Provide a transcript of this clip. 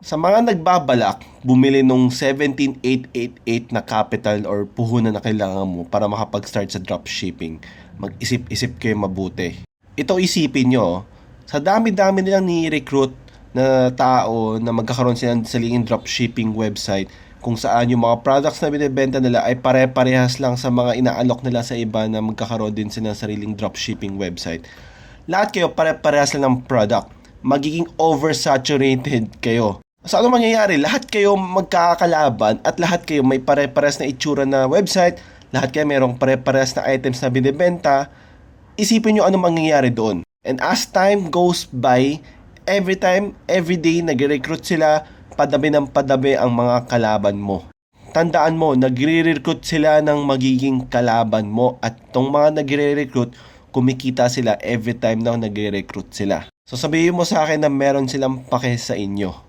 Sa mga nagbabalak bumili nung 17,888 na capital or puhunan na kailangan mo para makapag-start sa dropshipping, mag-isip-isip kayo mabuti. Ito isipin nyo, sa dami-dami nilang ni-recruit na tao na magkakaroon sila ng sariling dropshipping website kung saan yung mga products na binibenta nila ay pare-parehas lang sa mga inaalok nila sa iba na magkakaroon din sila ng sariling dropshipping website. Lahat kayo pare-parehas lang ng product. Magiging oversaturated kayo. So ano mangyayari? Lahat kayo magkakalaban at lahat kayo may pare-parehas na itsura na website, lahat kayo mayroong pare-parehas na items na binibenta. Isipin nyo ano mangyayari doon. And as time goes by, every time, every day, nag-recruit sila, padabi ng padabi ang mga kalaban mo. Tandaan mo, nagre-recruit sila ng magiging kalaban mo at tong mga nagre-recruit, kumikita sila every time na nagre-recruit sila. So sabihin mo sa akin na meron silang pake sa inyo.